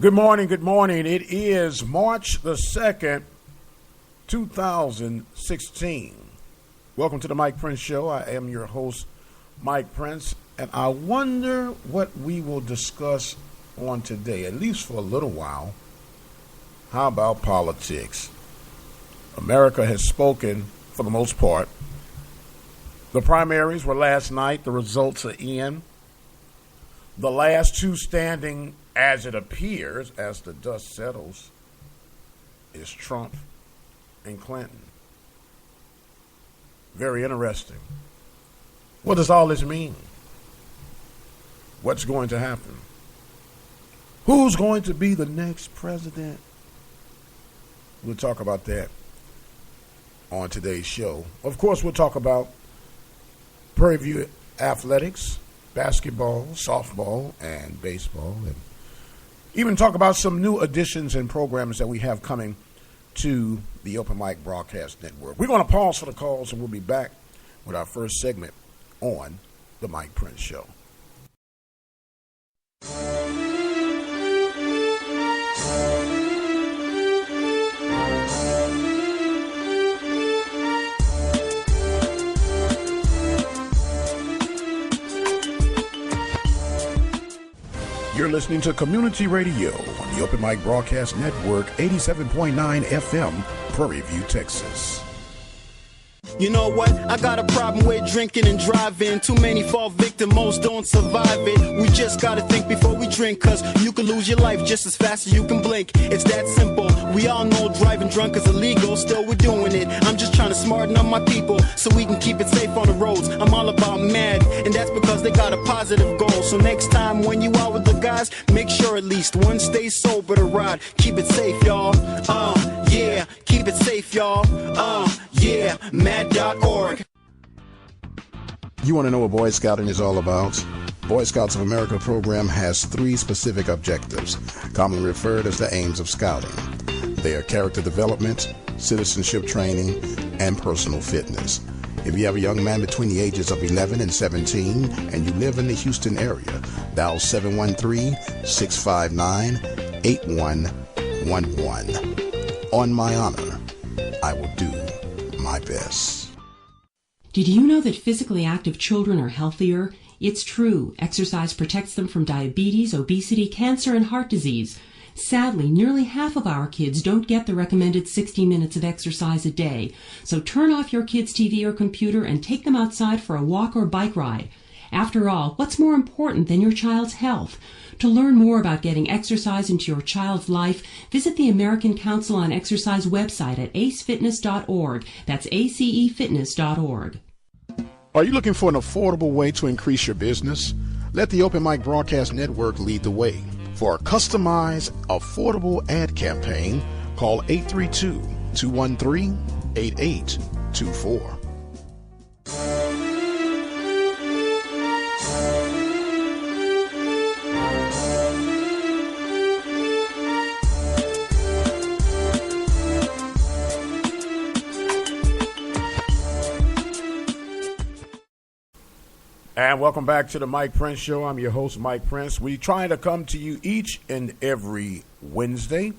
Good morning, good morning. It is March the 2nd, 2016. Welcome to the Mike Prince Show. I am your host, Mike Prince, and I wonder what we will discuss on today, at least for a little while. How about politics? America has spoken for the most part. The primaries were last night. The results are in. The last two standing, as it appears, as the dust settles, is Trump and Clinton. Very interesting. What does all this mean? What's going to happen? Who's going to be the next president? We'll talk about that on today's show. Of course, we'll talk about Prairie View athletics, basketball, softball, and baseball, and even talk about some new additions and programs that we have coming to the Open Mic Broadcast Network. We're going to pause for the calls, and we'll be back with our first segment on the Mike Prince Show. You're listening to Community Radio on the Open Mic Broadcast Network, 87.9 FM, Prairie View, Texas. You know what? I got a problem with drinking and driving. Too many fall victim, most don't survive it. We just gotta think before we drink, cause you can lose your life just as fast as you can blink. It's that simple. We all know driving drunk is illegal, still we're doing it. I'm just trying to smarten up my people so we can keep it safe on the roads. I'm all about mad, and that's because they got a positive goal. So next time when you out with the guys, make sure at least one stays sober to ride. Keep it safe, y'all. Yeah, keep it safe, y'all. Yeah, mad.org. You want to know what Boy Scouting is all about? Boy Scouts of America program has three specific objectives, commonly referred as the aims of scouting. They are character development, citizenship training, and personal fitness. If you have a young man between the ages of 11 and 17 and you live in the Houston area, dial 713-659-8111. On my honor, I will do my best. Did you know that physically active children are healthier? It's true. Exercise protects them from diabetes, obesity, cancer, and heart disease. Sadly, nearly half of our kids don't get the recommended 60 minutes of exercise a day. So turn off your kids' TV or computer and take them outside for a walk or bike ride. After all, what's more important than your child's health? To learn more about getting exercise into your child's life, visit the American Council on Exercise website at acefitness.org. That's acefitness.org. Are you looking for an affordable way to increase your business? Let the Open Mic Broadcast Network lead the way. For a customized, affordable ad campaign, call 832-213-8824. And welcome back to the Mike Prince Show. I'm your host, Mike Prince. We try to come to you each and every Wednesday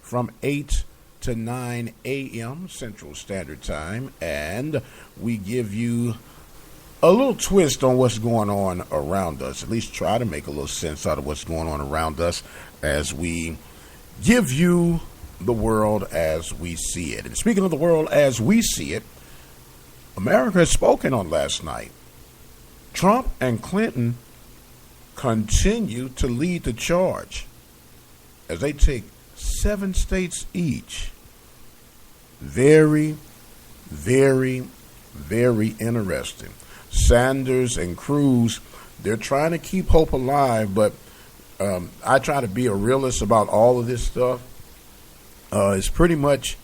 from 8 to 9 a.m. Central Standard Time. And we give you a little twist on what's going on around us. At least try to make a little sense out of what's going on around us as we give you the world as we see it. And speaking of the world as we see it, America has spoken on last night. Trump and Clinton continue to lead the charge as they take 7 states each. Very, very, very interesting. Sanders and Cruz, they're trying to keep hope alive, but I try to be a realist about all of this stuff. It's pretty much,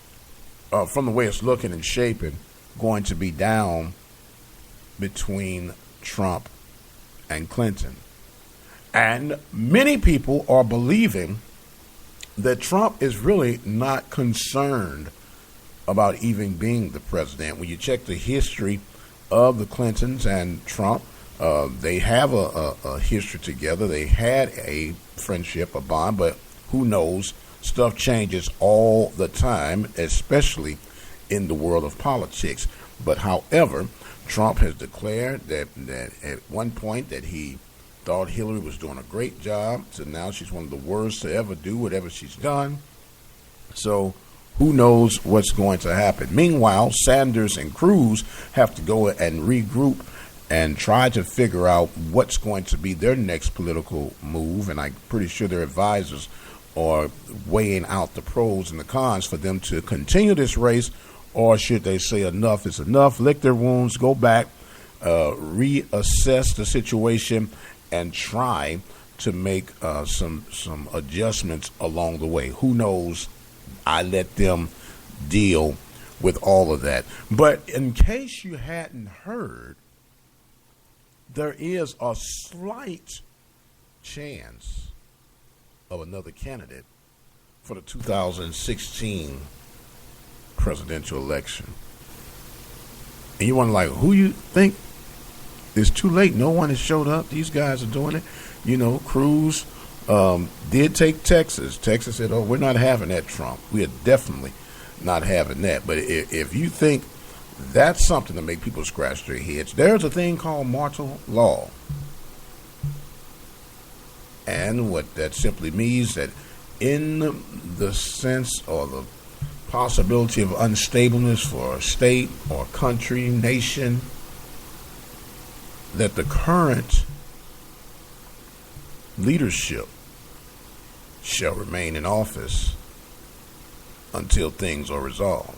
from the way it's looking and shaping, going to be down between Trump and Clinton. And many people are believing that Trump is really not concerned about even being the president. When you check the history of the Clintons and Trump, they have a history together. They had a friendship, a bond, but who knows? Stuff changes all the time, especially in the world of politics. But however, Trump has declared that at one point that he thought Hillary was doing a great job, so now she's one of the worst to ever do whatever she's done. So who knows what's going to happen? Meanwhile, Sanders and Cruz have to go and regroup and try to figure out what's going to be their next political move, and I'm pretty sure their advisors are weighing out the pros and the cons for them to continue this race, or should they say enough is enough, lick their wounds, go back, reassess the situation, and try to make some adjustments along the way. Who knows? I let them deal with all of that. But in case you hadn't heard, there is a slight chance of another candidate for the 2016 presidential election. And you wonder, like, who you think? It's too late. No one has showed up. These guys are doing it. You know, Cruz did take Texas. Texas said, oh, we're not having that, Trump. We are definitely not having that. But if you think that's something to make people scratch their heads, there's a thing called martial law. And what that simply means that in the sense or the possibility of unstableness for a state or country, nation, that the current leadership shall remain in office until things are resolved.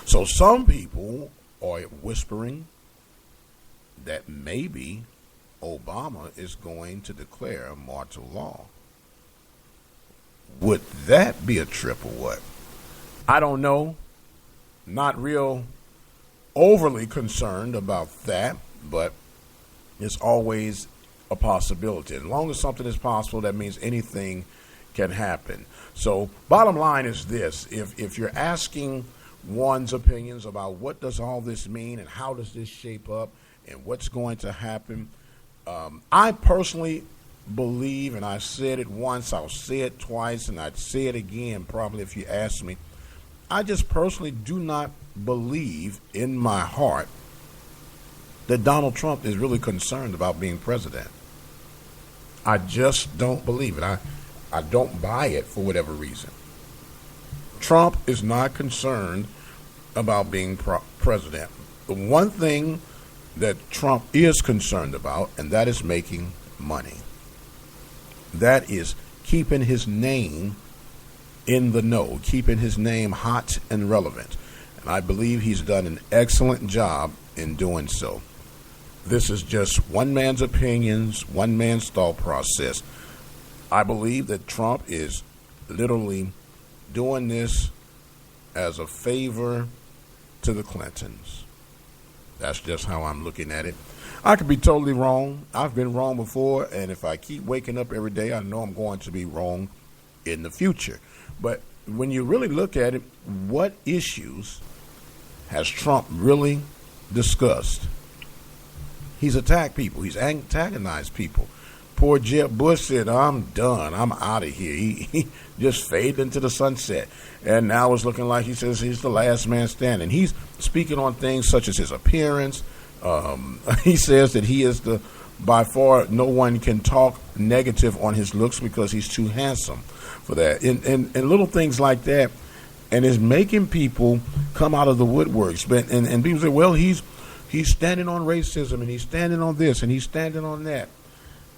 So some people are whispering that maybe Obama is going to declare martial law. Would that be a trip or what? I don't know. Not real overly concerned about that, but it's always a possibility. As long as something is possible, that means anything can happen. So bottom line is this. If you're asking one's opinions about what does all this mean and how does this shape up and what's going to happen, I personally believe, and I said it once, I'll say it twice, and I'd say it again probably if you ask me, I just personally do not believe in my heart that Donald Trump is really concerned about being president. I just don't believe it. I don't buy it for whatever reason. Trump is not concerned about being president. The one thing that Trump is concerned about, and that is making money. That is keeping his name in the know, keeping his name hot and relevant. And I believe he's done an excellent job in doing so. This is just one man's opinions, one man's thought process. I believe that Trump is literally doing this as a favor to the Clintons. That's just how I'm looking at it. I could be totally wrong. I've been wrong before, and if I keep waking up every day, I know I'm going to be wrong in the future. But when you really look at it, what issues has Trump really discussed? He's attacked people. He's antagonized people. Poor Jeb Bush said, I'm done. I'm out of here. He just faded into the sunset. And now it's looking like he says he's the last man standing. He's speaking on things such as his appearance. He says that he is by far, no one can talk negative on his looks because he's too handsome for that. And little things like that. And it's making people come out of the woodworks. And people say, well, he's standing on racism, and he's standing on this, and he's standing on that.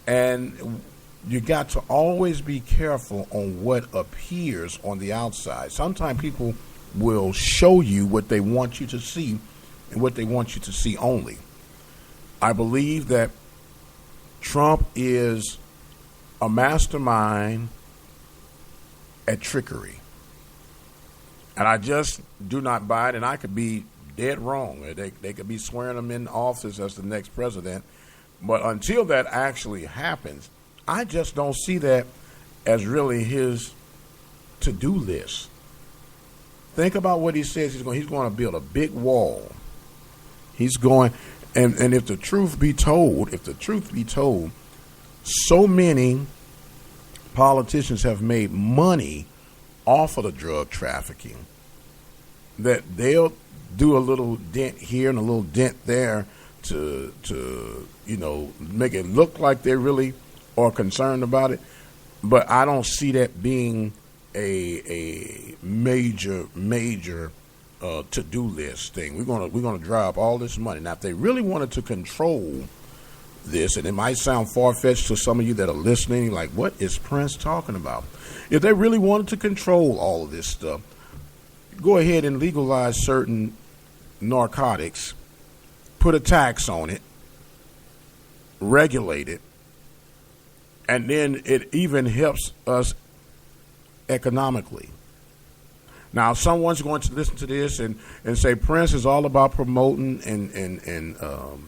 And you got to always be careful on what appears on the outside. Sometimes people will show you what they want you to see and what they want you to see only. I believe that Trump is a mastermind at trickery. And I just do not buy it, and I could be dead wrong. They could be swearing him in office as the next president. But until that actually happens, I just don't see that as really his to-do list. Think about what he says he's going to build a big wall. He's going, and if the truth be told, so many politicians have made money off of the drug trafficking, that they'll do a little dent here and a little dent there to make it look like they really are concerned about it. But I don't see that being a major to-do list thing. We're gonna drop all this money. Now, if they really wanted to control this, and it might sound far-fetched to some of you that are listening, like, what is Prince talking about? If they really wanted to control all of this stuff, go ahead and legalize certain narcotics, put a tax on it, regulate it, and then it even helps us economically. Now, someone's going to listen to this and say Prince is all about promoting and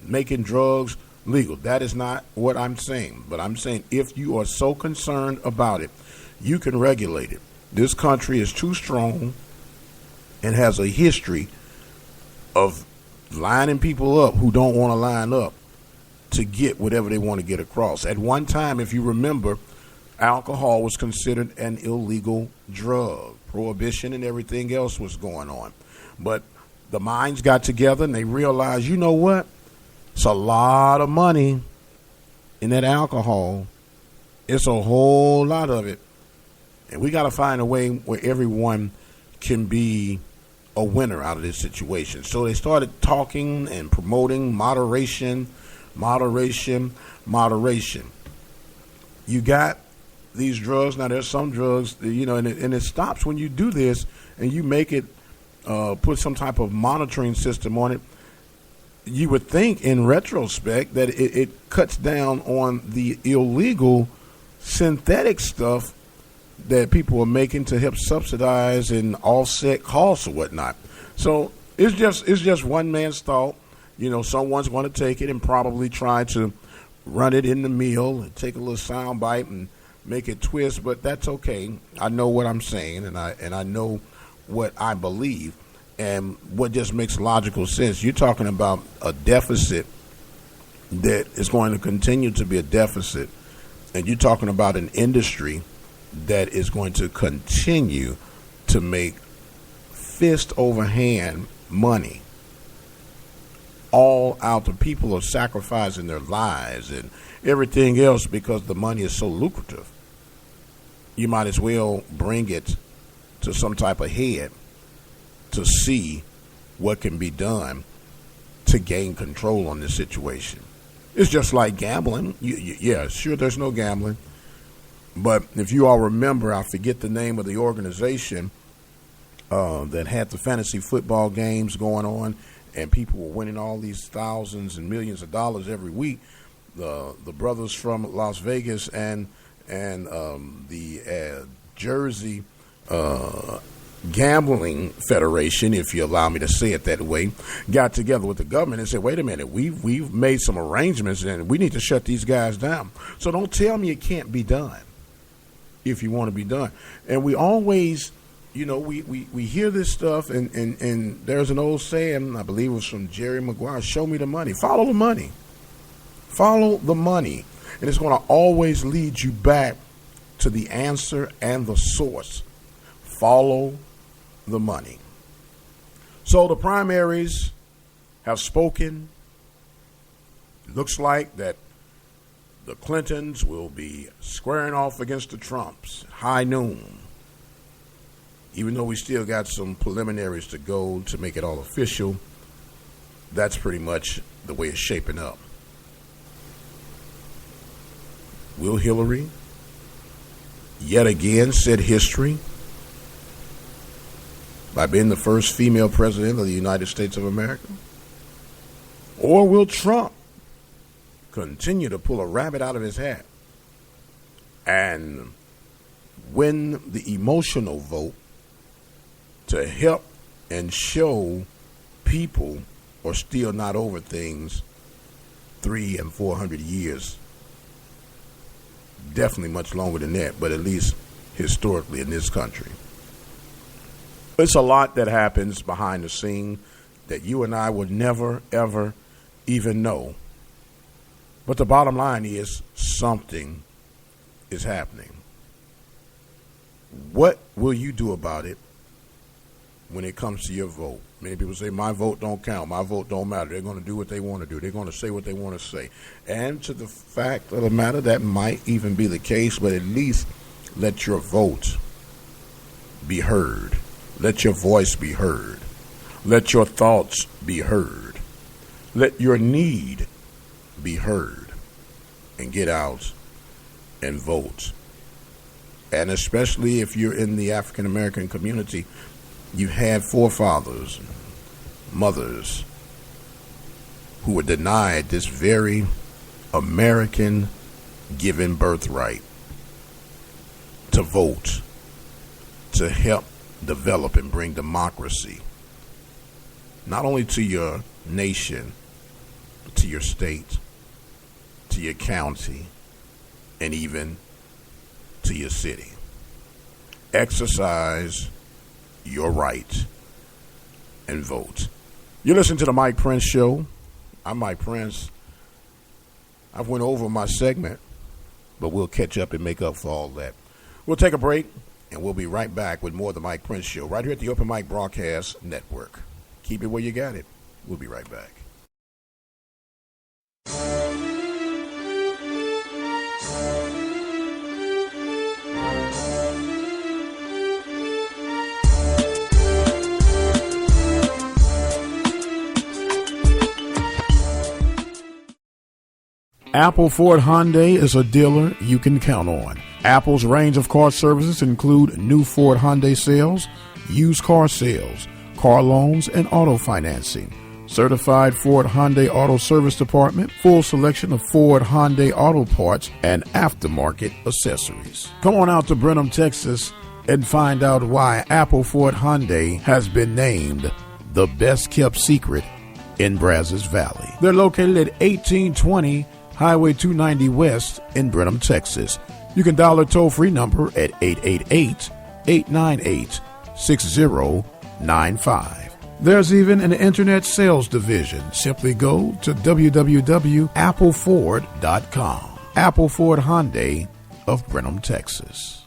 making drugs legal. That is not what I'm saying. But I'm saying if you are so concerned about it, you can regulate it. This country is too strong and has a history of lining people up who don't want to line up to get whatever they want to get across. At one time, if you remember, alcohol was considered an illegal drug. Prohibition and everything else was going on. But the minds got together and they realized, you know what? It's a lot of money in that alcohol. It's a whole lot of it. And we got to find a way where everyone can be a winner out of this situation. So they started talking and promoting moderation. You got these drugs. Now, there's some drugs, and it stops when you do this and you make it, put some type of monitoring system on it. You would think in retrospect that it cuts down on the illegal synthetic stuff that people are making to help subsidize and offset costs or whatnot. So it's just one man's thought. Someone's going to take it and probably try to run it in the mill and take a little sound bite and make it twist, but that's okay. I know what I'm saying, and I know what I believe, and what just makes logical sense. You're talking about a deficit that is going to continue to be a deficit, and you're talking about an industry that is going to continue to make fist over hand money. All out, the people are sacrificing their lives and everything else because the money is so lucrative. You might as well bring it to some type of head to see what can be done to gain control on this situation. It's just like gambling. Yeah, sure, there's no gambling. But if you all remember, I forget the name of the organization that had the fantasy football games going on, and people were winning all these thousands and millions of dollars every week. The brothers from Las Vegas and the Jersey Gambling Federation, if you allow me to say it that way, got together with the government and said, wait a minute, we've made some arrangements and we need to shut these guys down. So don't tell me it can't be done if you want to be done. And we always, we hear this stuff, and there's an old saying, I believe it was from Jerry Maguire, show me the money. Follow the money. Follow the money. And it's going to always lead you back to the answer and the source. Follow the money. So the primaries have spoken. It looks like that the Clintons will be squaring off against the Trumps, high noon. Even though we still got some preliminaries to go to make it all official, that's pretty much the way it's shaping up. Will Hillary yet again set history by being the first female president of the United States of America? Or will Trump continue to pull a rabbit out of his hat and win the emotional vote to help and show people are still not over things 300 and 400 years? Definitely much longer than that, but at least historically in this country. It's a lot that happens behind the scene that you and I would never, ever even know. But the bottom line is something is happening. What will you do about it when it comes to your vote? Many people say, my vote don't count, my vote don't matter. They're going to do what they want to do. They're going to say what they want to say. And to the fact of the matter, that might even be the case, but at least let your vote be heard. Let your voice be heard. Let your thoughts be heard. Let your need be heard. And get out and vote. And especially if you're in the African American community, you've had forefathers, mothers who were denied this very American given birthright to vote, to help develop and bring democracy, not only to your nation, but to your state, to your county, and even to your city. Exercise your right and vote. You listen to the Mike Prince Show. I'm Mike Prince. I've went over my segment, but we'll catch up and make up for all that. We'll take a break, and we'll be right back with more of the Mike Prince Show right here at the Open Mic Broadcast Network. Keep it where you got it. We'll be right back. Apple Ford Hyundai is a dealer you can count on. Apple's range of car services include new Ford Hyundai sales, used car sales, car loans, and auto financing. Certified Ford Hyundai Auto Service Department, full selection of Ford Hyundai auto parts and aftermarket accessories. Come on out to Brenham, Texas, and find out why Apple Ford Hyundai has been named the best kept secret in Brazos Valley. They're located at 1820 Highway 290 West in Brenham, Texas. You can dial a toll-free number at 888-898-6095. There's even an internet sales division. Simply go to www.appleford.com. Apple Ford Hyundai of Brenham, Texas.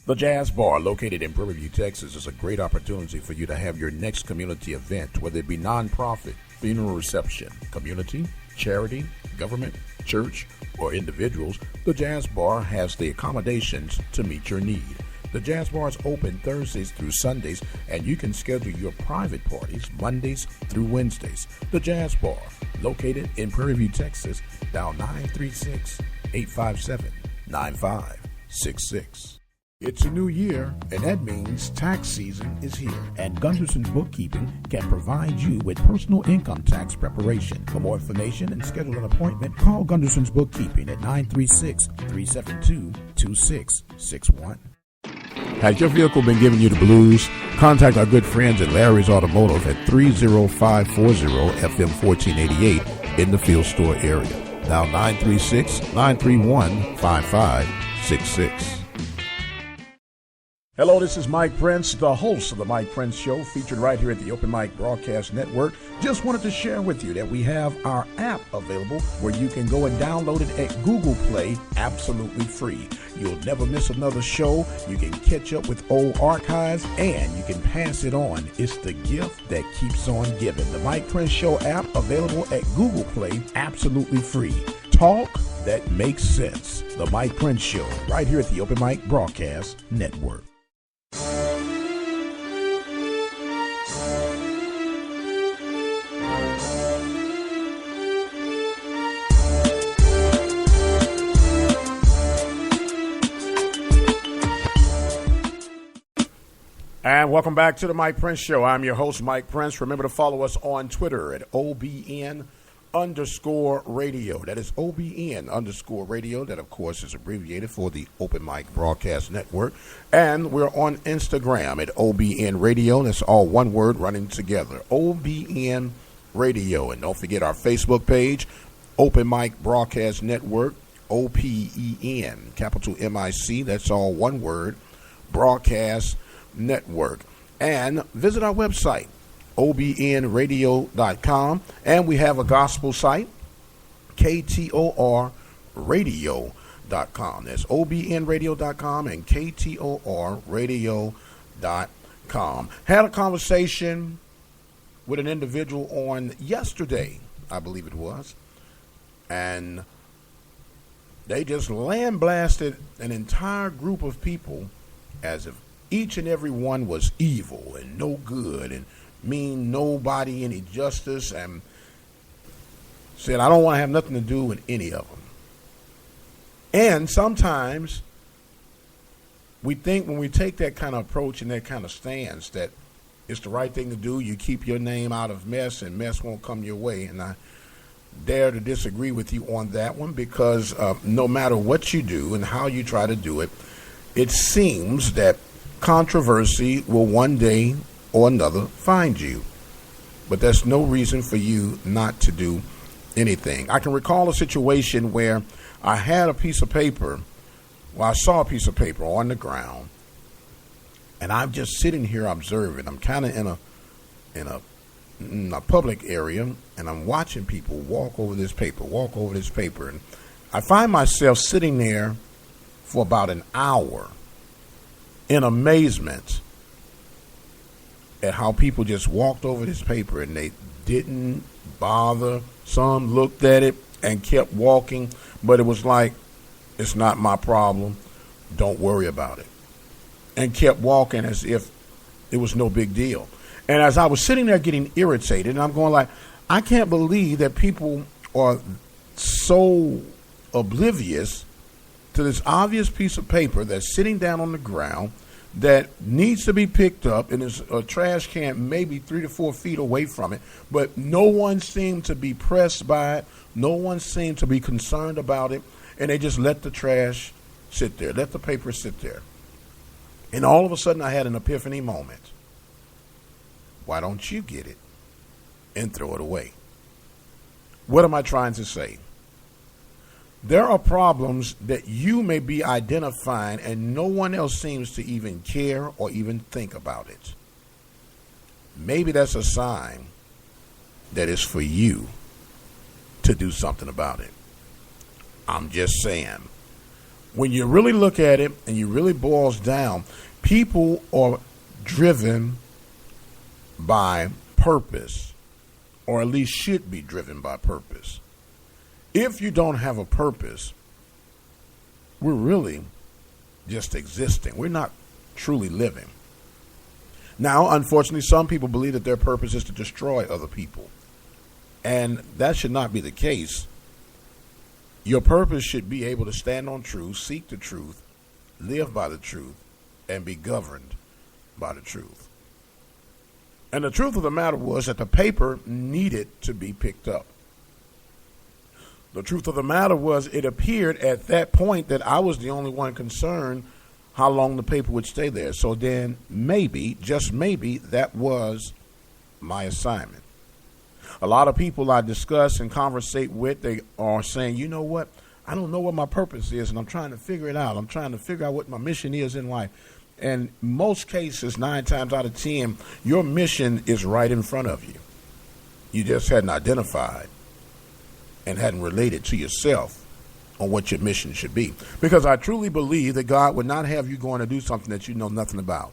The Jazz Bar, located in Prairie View, Texas, is a great opportunity for you to have your next community event, whether it be nonprofit, funeral reception, community, charity, government, church, or individuals. The Jazz Bar has the accommodations to meet your need. The Jazz Bar is open Thursdays through Sundays, and you can schedule your private parties Mondays through Wednesdays. The Jazz Bar, located in Prairie View, Texas, dial 936-857-9566. It's a new year, and that means tax season is here, and Gunderson's Bookkeeping can provide you with personal income tax preparation. For more information and schedule an appointment, call Gunderson's Bookkeeping at 936-372-2661. Has your vehicle been giving you the blues? Contact our good friends at Larry's Automotive at 30540 FM 1488 in the Field Store area. Now 936-931-5566. Hello, this is Mike Prince, the host of the Mike Prince Show, featured right here at the Open Mic Broadcast Network. Just wanted to share with you that we have our app available where you can go and download it at Google Play absolutely free. You'll never miss another show. You can catch up with old archives, and you can pass it on. It's the gift that keeps on giving. The Mike Prince Show app available at Google Play absolutely free. Talk that makes sense. The Mike Prince Show right here at the Open Mic Broadcast Network. And welcome back to the Mike Prince Show. I'm your host, Mike Prince. Remember to follow us on Twitter at OBN_radio. That is OBN_radio. That, of course, is abbreviated for the Open Mic Broadcast Network. And we're on Instagram at OBN-radio. That's all one word running together. OBN-radio. And don't forget our Facebook page, Open Mic Broadcast Network, OPEN, capital MIC. That's all one word, Broadcast Network. And visit our website, OBNradio.com, and we have a gospel site, KTORradio.com. OBNRadio.com. That's OBNRadio.com and KTORradio.com. Had a conversation with an individual on yesterday, I believe it was, and they just lambasted an entire group of people as if each and every one was evil and no good and mean nobody any justice, and said, I don't want to have nothing to do with any of them. And sometimes we think when we take that kind of approach and that kind of stance that it's the right thing to do, you keep your name out of mess and mess won't come your way. And I dare to disagree with you on that one, because no matter what you do and how you try to do it, it seems that controversy will one day or another find you. But there's no reason for you not to do anything. I can recall a situation where I had a piece of paper, I saw a piece of paper on the ground, and I'm just sitting here observing. I'm kind of in a public area, and I'm watching people walk over this paper, and I find myself sitting there for about an hour in amazement at how people just walked over this paper and they didn't bother. Some looked at it and kept walking, but it was like, it's not my problem, don't worry about it, and kept walking as if it was no big deal. And as I was sitting there getting irritated, and I'm going like, I can't believe that people are so oblivious to this obvious piece of paper that's sitting down on the ground that needs to be picked up, and there's a trash can maybe 3 to 4 feet away from it, but no one seemed to be pressed by it. No one seemed to be concerned about it, and they just let the trash sit there, let the paper sit there. And all of a sudden I had an epiphany moment. Why don't you get it and throw it away? What am I trying to say? There are problems that you may be identifying and no one else seems to even care or even think about it. Maybe that's a sign that it's for you to do something about it. I'm just saying. When you really look at it and you really boils down, people are driven by purpose, or at least should be driven by purpose. If you don't have a purpose, we're really just existing. We're not truly living. Now, unfortunately, some people believe that their purpose is to destroy other people. And that should not be the case. Your purpose should be able to stand on truth, seek the truth, live by the truth, and be governed by the truth. And the truth of the matter was that the paper needed to be picked up. The truth of the matter was it appeared at that point that I was the only one concerned how long the paper would stay there. So then maybe, just maybe, that was my assignment. A lot of people I discuss and conversate with, they are saying, you know what, I don't know what my purpose is, and I'm trying to figure it out. I'm trying to figure out what my mission is in life. And most cases, 9 times out of 10, your mission is right in front of you. You just hadn't identified and hadn't related to yourself on what your mission should be. Because I truly believe that God would not have you going to do something that you know nothing about.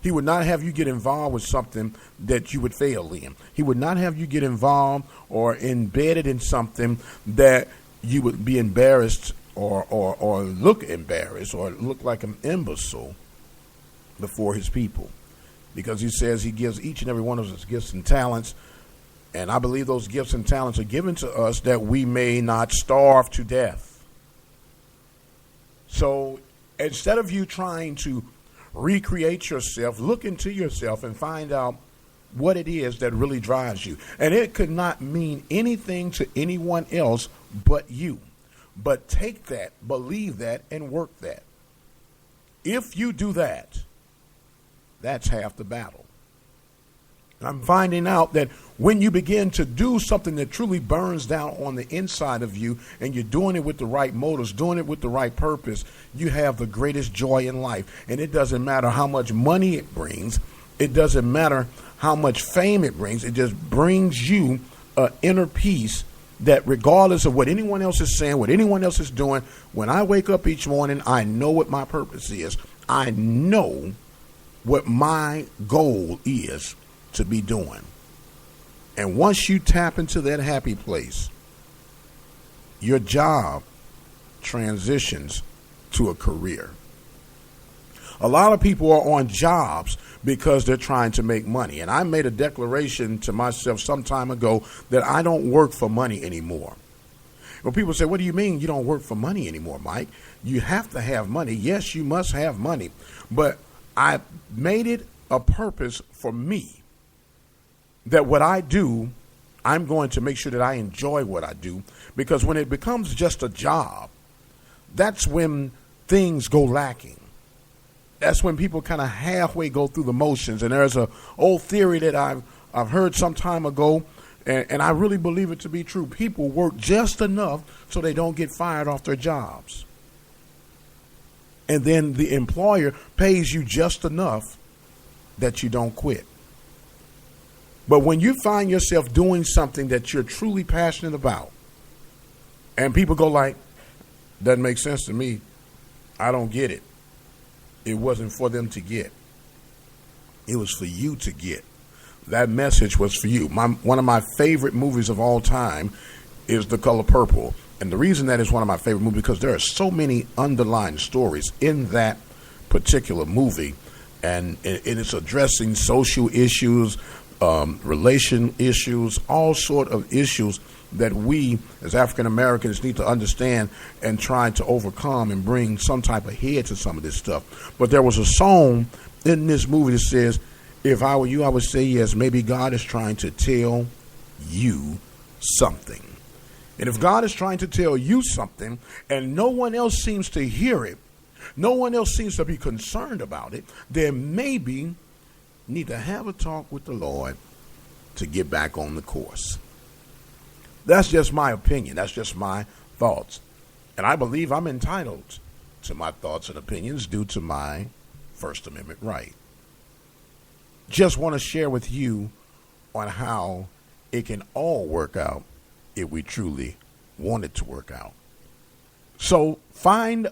He would not have you get involved with something that you would fail in. He would not have you get involved or embedded in something that you would be embarrassed or look embarrassed or look like an imbecile before his people. Because he says he gives each and every one of us gifts and talents. And I believe those gifts and talents are given to us that we may not starve to death. So instead of you trying to recreate yourself, look into yourself and find out what it is that really drives you. And it could not mean anything to anyone else but you. But take that, believe that, and work that. If you do that, that's half the battle. I'm finding out that when you begin to do something that truly burns down on the inside of you, and you're doing it with the right motives, doing it with the right purpose, you have the greatest joy in life. And it doesn't matter how much money it brings. It doesn't matter how much fame it brings. It just brings you an inner peace that regardless of what anyone else is saying, what anyone else is doing, when I wake up each morning, I know what my purpose is. I know what my goal is to be doing. And once you tap into that happy place, your job transitions to a career. A lot of people are on jobs because they're trying to make money. And I made a declaration to myself some time ago that I don't work for money anymore. Well, people say, what do you mean you don't work for money anymore, Mike? You have to have money. Yes, you must have money. But I made it a purpose for me that what I do, I'm going to make sure that I enjoy what I do. Because when it becomes just a job, that's when things go lacking. That's when people kind of halfway go through the motions. And there's a old theory that I've heard some time ago, and I really believe it to be true. People work just enough so they don't get fired off their jobs. And then the employer pays you just enough that you don't quit. But when you find yourself doing something that you're truly passionate about, and people go like, doesn't make sense to me, I don't get it. It wasn't for them to get. It was for you to get. That message was for you. One of my favorite movies of all time is The Color Purple. And the reason that is one of my favorite movies because there are so many underlying stories in that particular movie. And it's addressing social issues, relation issues, all sort of issues that we as African Americans need to understand and try to overcome and bring some type of head to some of this stuff. But there was a song in this movie that says, if I were you, I would say yes, maybe God is trying to tell you something. And if God is trying to tell you something and no one else seems to hear it, no one else seems to be concerned about it, then maybe need to have a talk with the Lord to get back on the course. That's just my opinion. That's just my thoughts. And I believe I'm entitled to my thoughts and opinions due to my First Amendment right. Just want to share with you on how it can all work out if we truly want it to work out. So find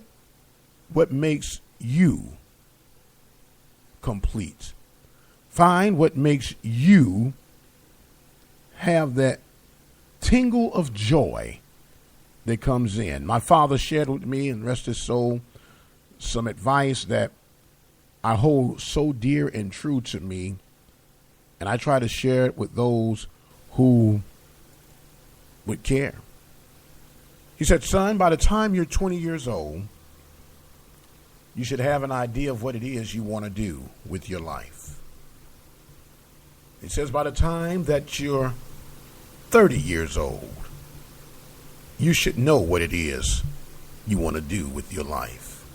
what makes you complete. Find what makes you have that tingle of joy that comes in. My father shared with me, and rest his soul, some advice that I hold so dear and true to me, and I try to share it with those who would care. He said, son, by the time you're 20 years old, you should have an idea of what it is you want to do with your life. He says, by the time that you're 30 years old, you should know what it is you want to do with your life.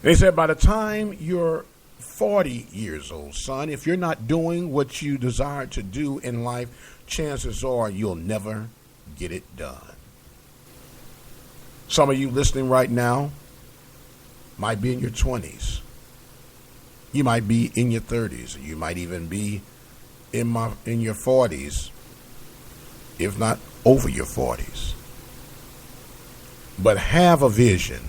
And he said, by the time you're 40 years old, son, if you're not doing what you desire to do in life, chances are you'll never get it done. Some of you listening right now might be in your 20s. You might be in your 30s. You might even be in your 40s, if not over your 40s. But have a vision.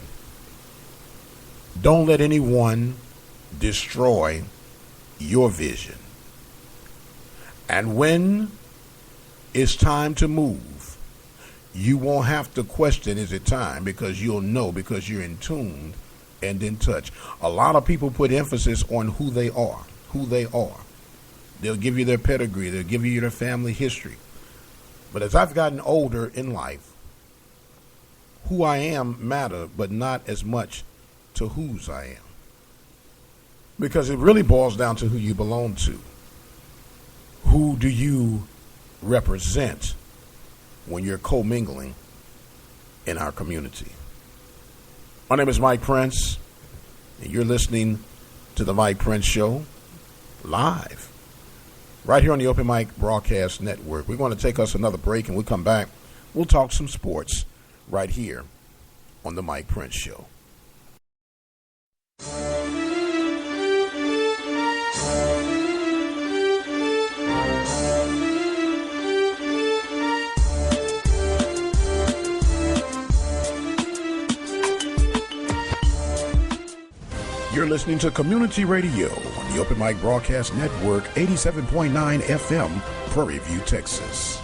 Don't let anyone destroy your vision. And when it's time to move, you won't have to question, is it time? Because you'll know, because you're in tune and in touch. A lot of people put emphasis on who they are. They'll give you their pedigree. They'll give you their family history. But as I've gotten older in life, who I am matter, but not as much to whose I am. Because it really boils down to who you belong to. Who do you represent when you're commingling in our community? My name is Mike Prince, and you're listening to The Mike Prince Show live right here on the Open Mic Broadcast Network. We're going to take us another break, and we'll come back. We'll talk some sports right here on The Mike Prince Show. You're listening to Community Radio on the Open Mic Broadcast Network, 87.9 FM, Prairie View, Texas.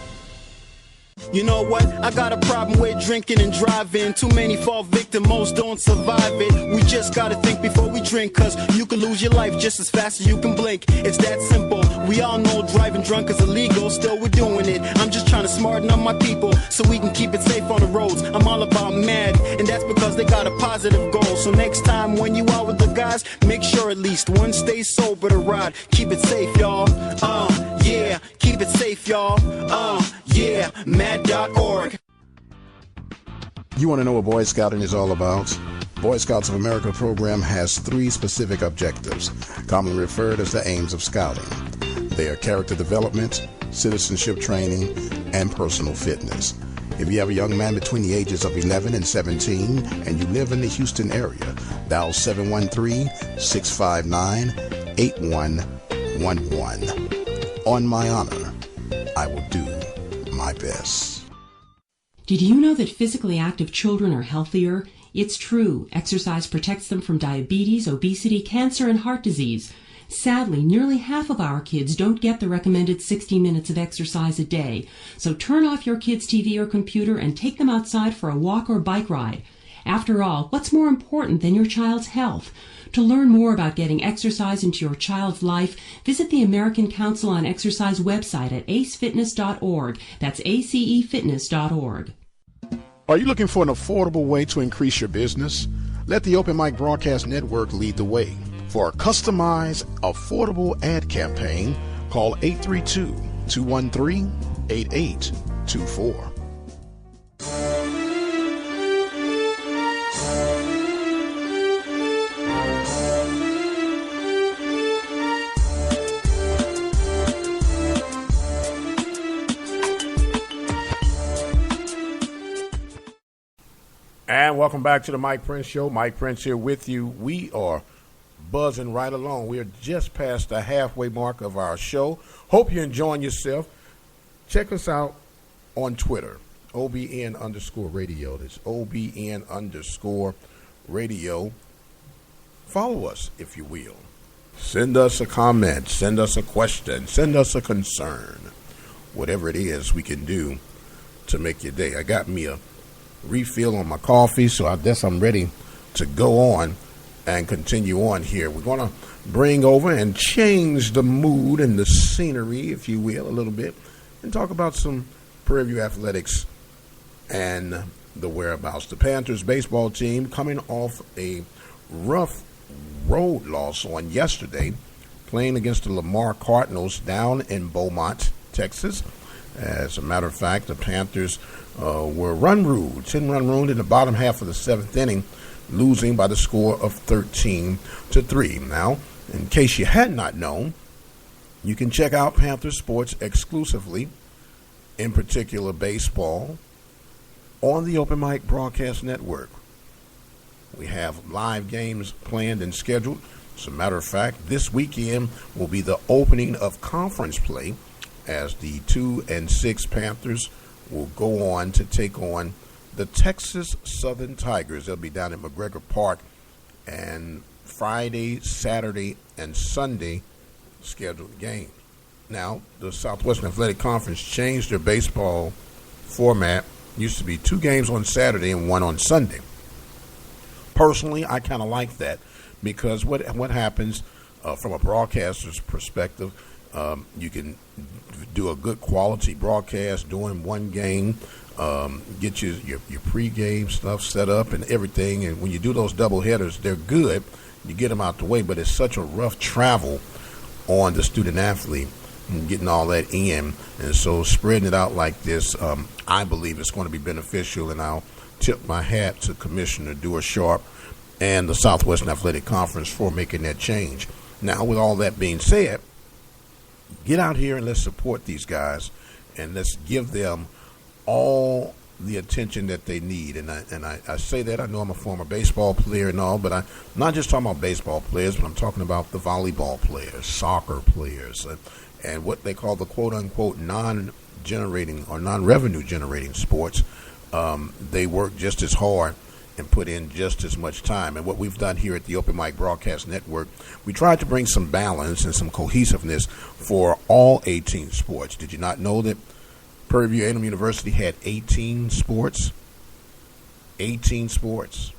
You know what? I got a problem with drinking and driving. Too many fall victim, most don't survive it. We just gotta think before we drink, cause you can lose your life just as fast as you can blink. It's that simple. We all know driving drunk is illegal, still we're doing it. I'm just trying to smarten up my people so we can keep it safe on the roads. I'm all about mad, and that's because they got a positive goal. So next time when you out with the guys, make sure at least one stays sober to ride. Keep it safe, y'all. Yeah, keep it safe, y'all. Yeah, mad.org. You want to know what Boy Scouting is all about? Boy Scouts of America program has 3 specific objectives, commonly referred as the aims of scouting. They are character development, citizenship training, and personal fitness. If you have a young man between the ages of 11 and 17 and you live in the Houston area, dial 713-659-8111. On my honor, I will do my best. Did you know that physically active children are healthier? It's true. Exercise protects them from diabetes, obesity, cancer, and heart disease. Sadly, nearly half of our kids don't get the recommended 60 minutes of exercise a day. So turn off your kids' TV or computer and take them outside for a walk or bike ride. After all, what's more important than your child's health? To learn more about getting exercise into your child's life, visit the American Council on Exercise website at acefitness.org. That's acefitness.org. Are you looking for an affordable way to increase your business? Let the Open Mic Broadcast Network lead the way. For a customized, affordable ad campaign, call 832-213-8824. And welcome back to the Mike Prince Show. Mike Prince here with you. We are buzzing right along. We are just past the halfway mark of our show. Hope you're enjoying yourself. Check us out on Twitter, OBN_radio. That's OBN_radio. Follow us, if you will. Send us a comment. Send us a question. Send us a concern. Whatever it is we can do to make your day. I got me a refill on my coffee, so I guess I'm ready to go on and continue on here. We're going to bring over and change the mood and the scenery, if you will, a little bit, and talk about some Prairie View athletics and the whereabouts. The Panthers baseball team coming off a rough road loss on yesterday, playing against the Lamar Cardinals down in Beaumont, Texas. As a matter of fact, the Panthers were 10-run ruled in the bottom half of the 7th inning, losing by the score of 13-3. Now, in case you had not known, you can check out Panther sports exclusively, in particular baseball, on the Open Mic Broadcast Network. We have live games planned and scheduled. As a matter of fact, this weekend will be the opening of conference play as the 2-6 Panthers will go on to take on the Texas Southern Tigers. They'll be down at McGregor Park, and Friday, Saturday, and Sunday scheduled games. Now, the Southwestern Athletic Conference changed their baseball format. Used to be 2 games on Saturday and 1 on Sunday. Personally, I kind of like that because what happens from a broadcaster's perspective, you can do a good quality broadcast during one game, get your pregame stuff set up and everything. And when you do those double headers, they're good. You get them out the way, but it's such a rough travel on the student athlete and getting all that in. And so spreading it out like this, I believe it's going to be beneficial. And I'll tip my hat to Commissioner Dewar Sharp and the Southwestern Athletic Conference for making that change. Now, with all that being said, get out here and let's support these guys, and let's give them all the attention that they need. And I say that, I know I'm a former baseball player and all, but I'm not just talking about baseball players, but I'm talking about the volleyball players, soccer players, and what they call the quote-unquote non-generating or non-revenue generating sports. They work just as hard and put in just as much time. And what we've done here at the Open Mic Broadcast Network, we tried to bring some balance and some cohesiveness for all 18 sports. Did you not know that Prairie View A&M University had 18 sports? 18 sports.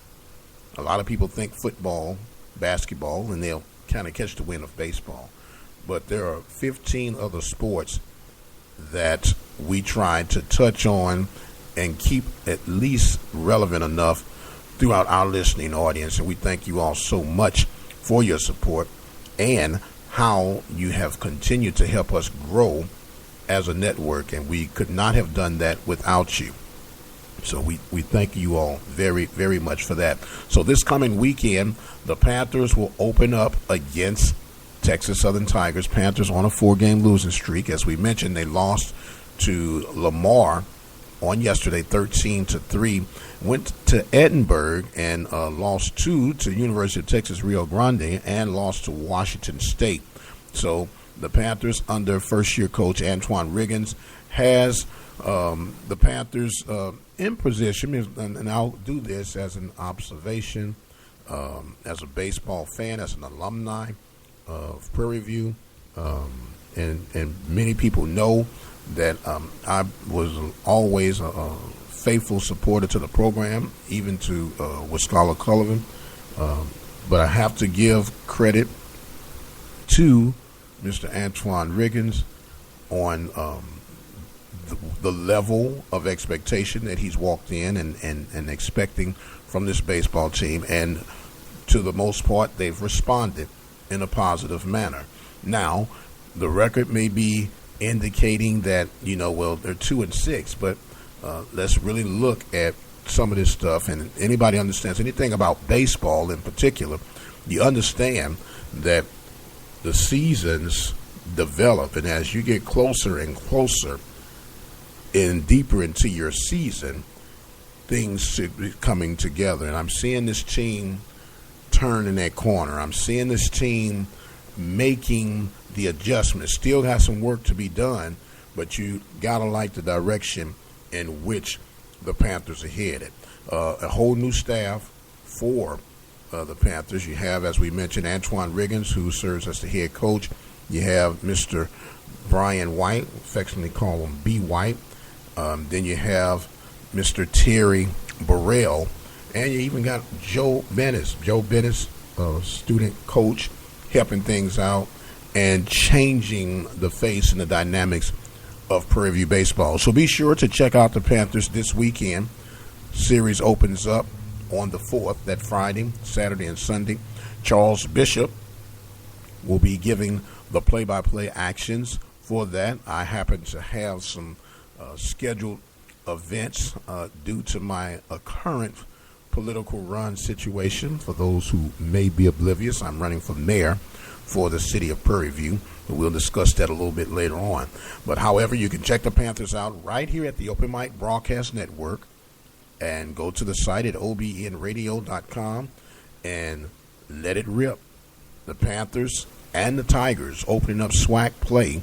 A lot of people think football, basketball, and they'll kind of catch the wind of baseball. But there are 15 other sports that we try to touch on and keep at least relevant enough throughout our listening audience. And we thank you all so much for your support and how you have continued to help us grow as a network. And we could not have done that without you. So we thank you all very, very much for that. So this coming weekend, the Panthers will open up against Texas Southern Tigers. Panthers on a 4-game losing streak. As we mentioned, they lost to Lamar on yesterday, 13-3. Went to Edinburgh and lost 2 to University of Texas Rio Grande and lost to Washington State. So the Panthers under first-year coach Antoine Riggins has the Panthers in position, and I'll do this as an observation, as a baseball fan, as an alumni of Prairie View, and many people know that I was always a faithful supporter to the program, even to Wiscala Cullivan. But I have to give credit to Mr. Antoine Riggins on the level of expectation that he's walked in and expecting from this baseball team. And to the most part, they've responded in a positive manner. Now, the record may be indicating that, well, they're 2-6, but let's really look at some of this stuff. And anybody understands anything about baseball in particular, you understand that the seasons develop, and as you get closer and closer and deeper into your season, things should be coming together. And I'm seeing this team turn in that corner. I'm seeing this team making the adjustments. Still got some work to be done, but you gotta like the direction in which the Panthers are headed. A whole new staff for the Panthers. You have, as we mentioned, Antoine Riggins, who serves as the head coach. You have Mr. Brian White, affectionately call him B. White. Then you have Mr. Terry Burrell, and you even got Joe Bennis, student coach, helping things out and changing the face and the dynamics of Prairie View baseball. So be sure to check out the Panthers this weekend. Series opens up on the 4th, that Friday, Saturday, and Sunday. Charles Bishop will be giving the play-by-play actions for that. I happen to have some scheduled events due to my current political run situation. For those who may be oblivious, I'm running for mayor for the city of Prairie View. We'll discuss that a little bit later on. But however, you can check the Panthers out right here at the Open Mic Broadcast Network and go to the site at OBN-Radio.com and let it rip. The Panthers and the Tigers opening up SWAC play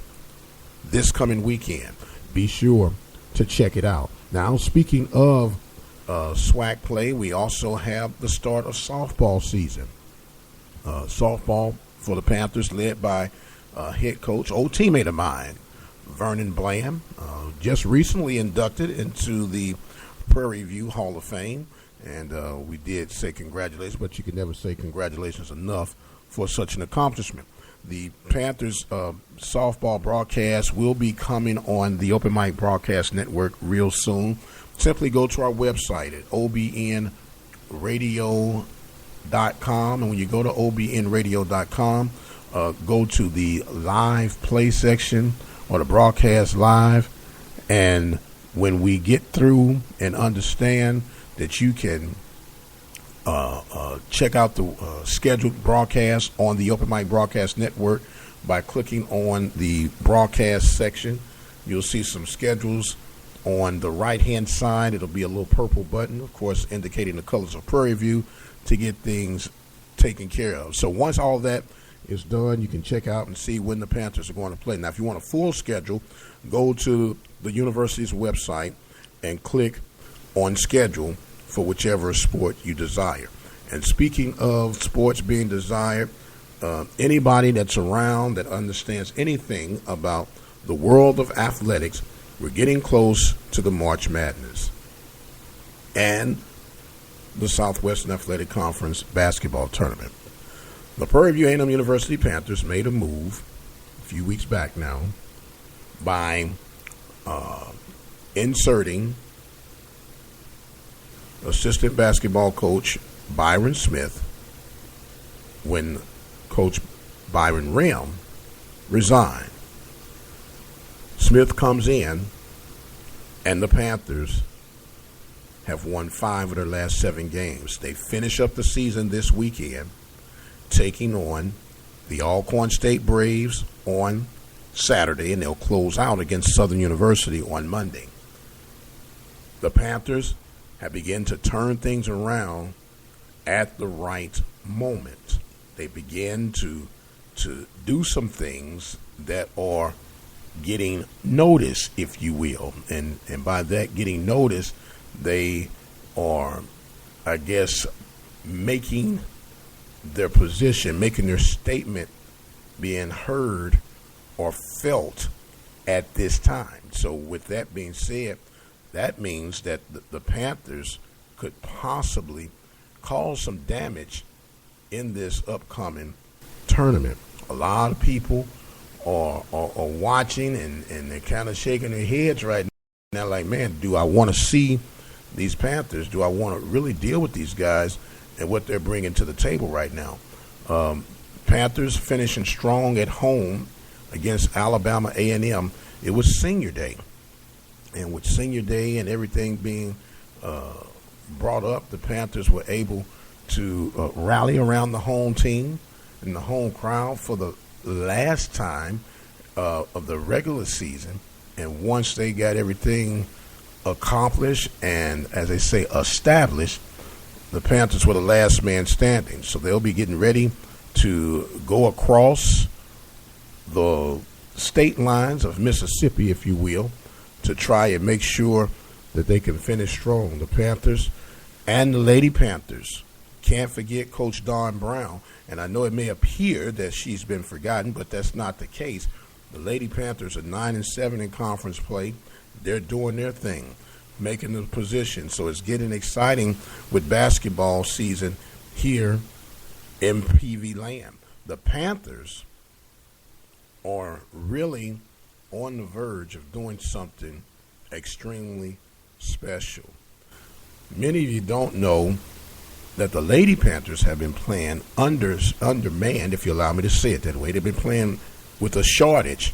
this coming weekend. Be sure to check it out. Now, speaking of SWAC play, we also have the start of softball season. Softball for the Panthers, led by head coach, old teammate of mine, Vernon Bland, just recently inducted into the Prairie View Hall of Fame. And we did say congratulations, but you can never say congratulations enough for such an accomplishment. The Panthers softball broadcast will be coming on the Open Mic Broadcast Network real soon. Simply go to our website at OBNRadio.com. And when you go to OBNRadio.com, go to the live play section or the broadcast live. And when we get through and understand that you can check out the scheduled broadcast on the Open Mic Broadcast Network by clicking on the broadcast section. You'll see some schedules on the right-hand side. It'll be a little purple button, of course, indicating the colors of Prairie View to get things taken care of. So once all that is done, you can check out and see when the Panthers are going to play. Now, if you want a full schedule, go to the university's website and click on schedule for whichever sport you desire. And speaking of sports being desired, anybody that's around that understands anything about the world of athletics, we're getting close to the March Madness and the Southwestern Athletic Conference basketball tournament. The Prairie View A&M University Panthers made a move a few weeks back now by inserting assistant basketball coach Byron Smith when Coach Byron Rim resigned. Smith comes in, and the Panthers have won 5 of their last 7 games. They finish up the season this weekend, taking on the Alcorn State Braves on Saturday, and they'll close out against Southern University on Monday. The Panthers have begun to turn things around at the right moment. They begin to do some things that are getting noticed, if you will. And by that getting noticed, they are, I guess, making their position, making their statement being heard or felt at this time. So with that being said, that means that the Panthers could possibly cause some damage in this upcoming tournament. A lot of people are watching, and they're kind of shaking their heads right now like, man, do I want to see these Panthers? Do I want to really deal with these guys and what they're bringing to the table right now? Panthers finishing strong at home against Alabama A&M. It was senior day. And with senior day and everything being brought up, the Panthers were able to rally around the home team and the home crowd for the last time of the regular season. And once they got everything accomplished and, as they say, established, the Panthers were the last man standing. So they'll be getting ready to go across the state lines of Mississippi, if you will, to try and make sure that they can finish strong. The Panthers and the Lady Panthers. Can't forget Coach Dawn Brown. And I know it may appear that she's been forgotten, but that's not the case. The Lady Panthers are 9-7 in conference play. They're doing their thing, making the position. So it's getting exciting with basketball season here in PV land. The Panthers are really on the verge of doing something extremely special. Many of you don't know that the Lady Panthers have been playing undermanned, if you allow me to say it that way. They've been playing with a shortage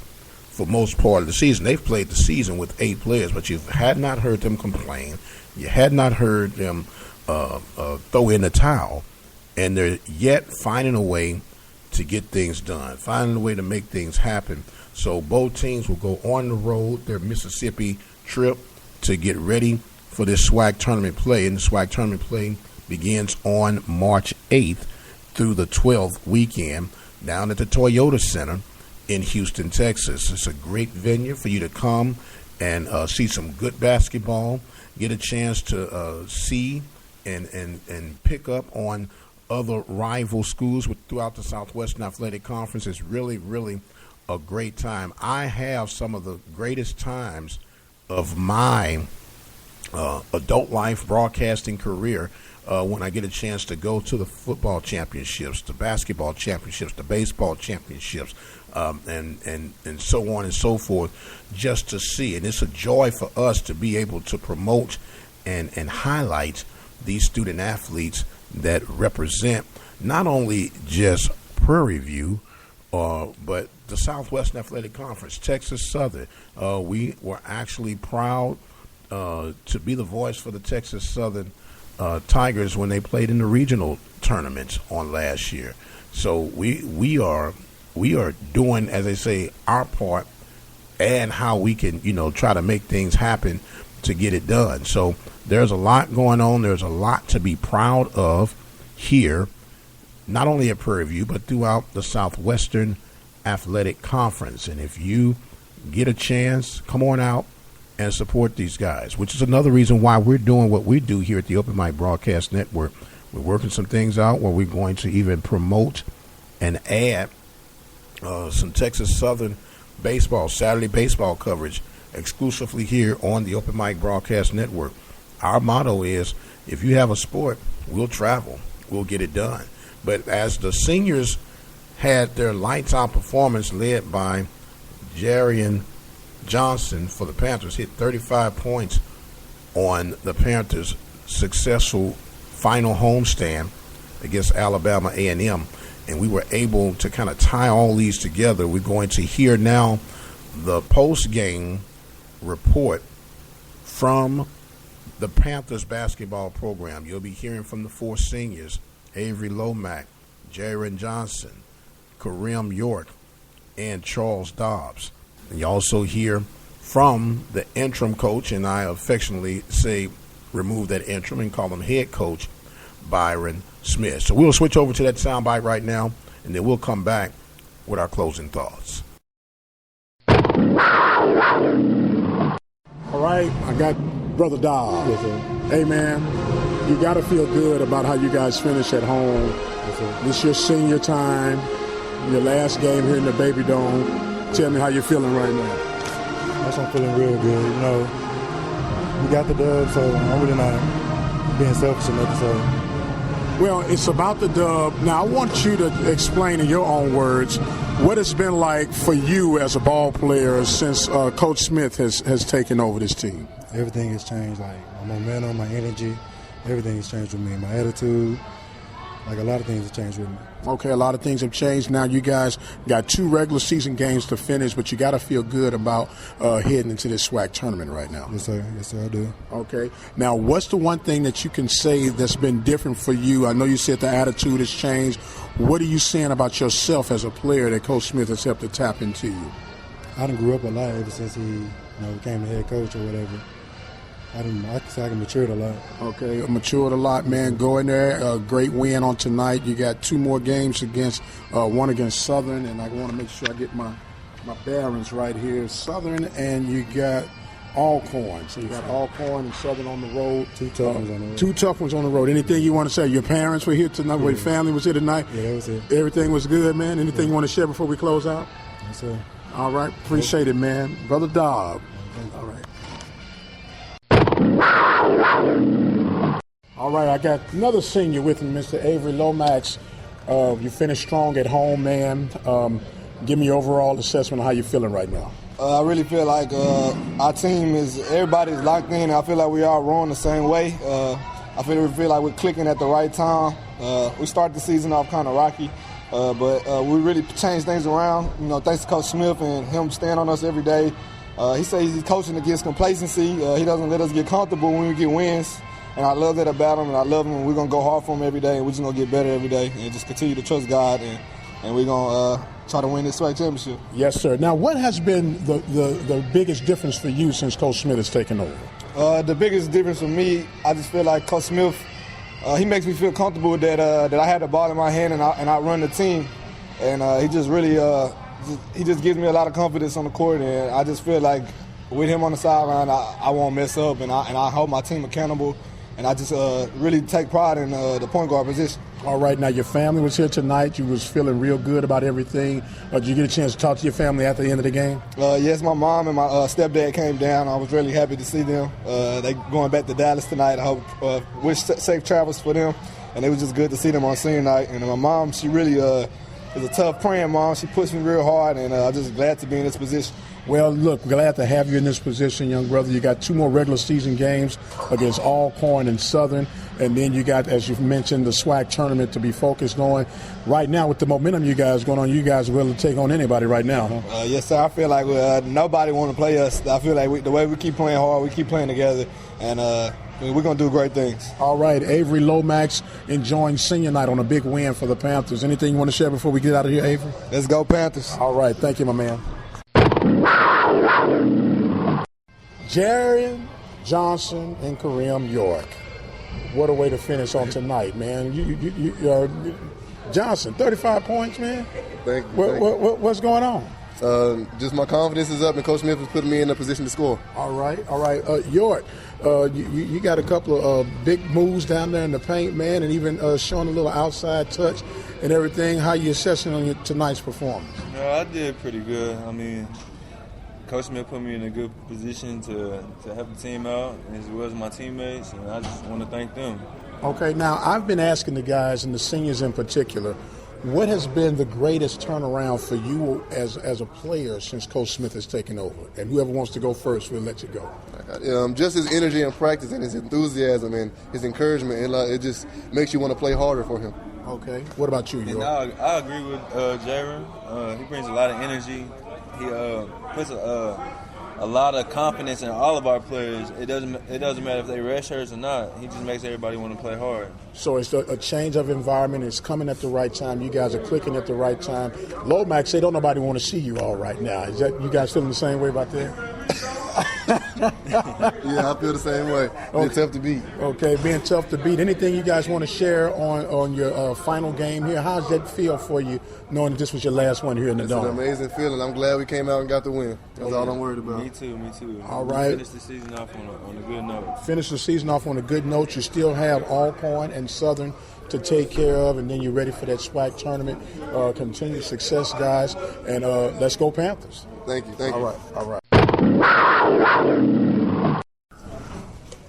for most part of the season. They've played the season with 8 players, but you had not heard them complain. You had not heard them throw in the towel, and they're yet finding a way to get things done, finding a way to make things happen. So both teams will go on the road, their Mississippi trip, to get ready for this SWAC tournament play. And the SWAC tournament play begins on March 8th through the 12th weekend down at the Toyota Center in Houston, Texas. It's a great venue for you to come and see some good basketball, get a chance to see and pick up on other rival schools throughout the Southwestern Athletic Conference. It's really, really a great time. I have some of the greatest times of my adult life broadcasting career when I get a chance to go to the football championships, the basketball championships, the baseball championships, and so on and so forth, just to see. And it's a joy for us to be able to promote and highlight these student athletes that represent not only just Prairie View, but the Southwestern Athletic Conference, Texas Southern. We were actually proud to be the voice for the Texas Southern Tigers when they played in the regional tournaments on last year. So we are doing, as they say, our part and how we can, try to make things happen to get it done. So there's a lot going on. There's a lot to be proud of here, not only at Prairie View, but throughout the Southwestern Athletic Conference. And if you get a chance, come on out and support these guys, which is another reason why we're doing what we do here at the Open Mic Broadcast Network. We're working some things out where we're going to even promote and add some Texas Southern baseball, Saturday baseball coverage exclusively here on the Open Mic Broadcast Network. Our motto is, if you have a sport, we'll travel, we'll get it done. But as the seniors had their lights out performance led by Jarian Johnson for the Panthers, hit 35 points on the Panthers' successful final homestand against Alabama A&M, and we were able to kind of tie all these together. We're going to hear now the post-game report from the Panthers basketball program. You'll be hearing from the 4 seniors, Avery Lomax, Jarian Johnson, Kareem York, and Charles Dobbs. And you also hear from the interim coach, and I affectionately say remove that interim and call him head coach, Byron Smith. So we'll switch over to that soundbite right now, and then we'll come back with our closing thoughts. All right, I got Brother Dobbs. Yes, sir. Hey, man, you got to feel good about how you guys finish at home. Yes, sir. This is your senior time, your last game here in the Baby Dome. Tell me how you're feeling right now. I'm feeling real good. You know, we got the dub, so I'm really not being selfish or nothing. So. Well, it's about the dub. Now, I want you to explain in your own words what it's been like for you as a ball player since Coach Smith has taken over this team. Everything has changed, like my momentum, my energy, everything has changed with me. My attitude, like a lot of things have changed with me. Okay, a lot of things have changed. Now you guys got 2 regular season games to finish, but you got to feel good about heading into this SWAC tournament right now. Yes, sir. Yes, sir, I do. Okay. Now, what's the one thing that you can say that's been different for you? I know you said the attitude has changed. What are you saying about yourself as a player that Coach Smith has helped to tap into you? I done grew up a lot ever since he became the head coach or whatever. I can say I matured a lot. Okay, matured a lot, man. Go in there. Great win on tonight. You got 2 more games against one against Southern, and I want to make sure I get my bearings right here. Southern, and you got Alcorn. So you got Alcorn and Southern on the road. 2 tough ones on the road. 2 tough ones on the road. Anything you want to say? Your parents were here tonight. Your family was here tonight. Yeah, that was it. Everything was good, man. Anything you want to share before we close out? Yes, sir. All right. Appreciate it, man. Brother Dobb. All right. All right, I got another senior with me, Mr. Avery Lomax. You finished strong at home, man. Give me your overall assessment of how you're feeling right now. I really feel like our team everybody's locked in. I feel like we all rowing the same way. I feel like we're clicking at the right time. We started the season off kind of rocky, but we really changed things around. Thanks to Coach Smith and him staying on us every day. He says he's coaching against complacency. He doesn't let us get comfortable when we get wins. And I love that about him, and I love him, and we're going to go hard for him every day, and we're just going to get better every day and just continue to trust God, and we're going to try to win this SWAC championship. Yes, sir. Now, what has been the biggest difference for you since Coach Smith has taken over? The biggest difference for me, I just feel like Coach Smith, he makes me feel comfortable that I had the ball in my hand and I run the team. And he just really he just gives me a lot of confidence on the court, and I just feel like with him on the sideline, I won't mess up, and I hold my team accountable. And I just really take pride in the point guard position. All right, now your family was here tonight. You was feeling real good about everything. Did you get a chance to talk to your family at the end of the game? Yes, my mom and my stepdad came down. I was really happy to see them. They going back to Dallas tonight. I hope wish safe travels for them. And it was just good to see them on senior night. And my mom, she really is a tough praying mom. She pushed me real hard, and I'm just glad to be in this position. Well, look, glad to have you in this position, young brother. You got 2 more regular season games against Alcorn and Southern, and then you got, as you've mentioned, the SWAC tournament to be focused on. Right now, with the momentum you guys going on, you guys are willing to take on anybody right now, huh? Yes, sir. I feel like nobody want to play us. I feel like the way we keep playing hard, we keep playing together, and we're going to do great things. All right, Avery Lomax enjoying senior night on a big win for the Panthers. Anything you want to share before we get out of here, Avery? Let's go, Panthers. All right, thank you, my man. Jarian Johnson and Kareem York. What a way to finish on tonight, man. You Johnson, 35 points, man. Thank you. What's going on? Just my confidence is up, and Coach Smith has put me in a position to score. All right. York, you got a couple of big moves down there in the paint, man, and even showing a little outside touch and everything. How you assessing on tonight's performance? No, I did pretty good. I mean, Coach Smith put me in a good position to help the team out, as well as my teammates, and I just want to thank them. Okay, now I've been asking the guys, and the seniors in particular, what has been the greatest turnaround for you as a player since Coach Smith has taken over? And whoever wants to go first, we'll let you go. Just his energy in practice and his enthusiasm and his encouragement, it just makes you want to play harder for him. Okay. What about you, York? I agree with Jaron. He brings a lot of energy. He puts a lot of confidence in all of our players. It doesn't matter if they redshirts or not. He just makes everybody want to play hard. So it's a change of environment. It's coming at the right time. You guys are clicking at the right time. Lomax say don't nobody want to see you all right now. Is that you guys feeling the same way about that? Yeah, I feel the same way. Being tough to beat. Okay, being tough to beat. Anything you guys want to share on your final game here? How does that feel for you, knowing that this was your last one here in the Dome? It's an amazing feeling. I'm glad we came out and got the win. That's all I'm worried about. Me too. All right. Finish the season off on a good note. Finish the season off on a good note. You still have Alcorn and Southern to take care of, and then you're ready for that SWAC tournament. Continued success, guys, and let's go Panthers. Thank you. All right.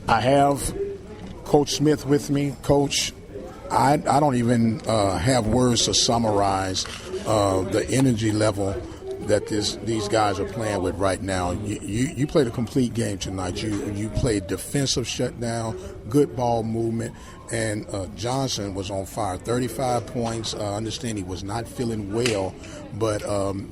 I have Coach Smith with me. Coach, I don't even have words to summarize the energy level that these guys are playing with right now. You played a complete game tonight. You played defensive shutdown, good ball movement, and Johnson was on fire. 35 points. I understand he was not feeling well, but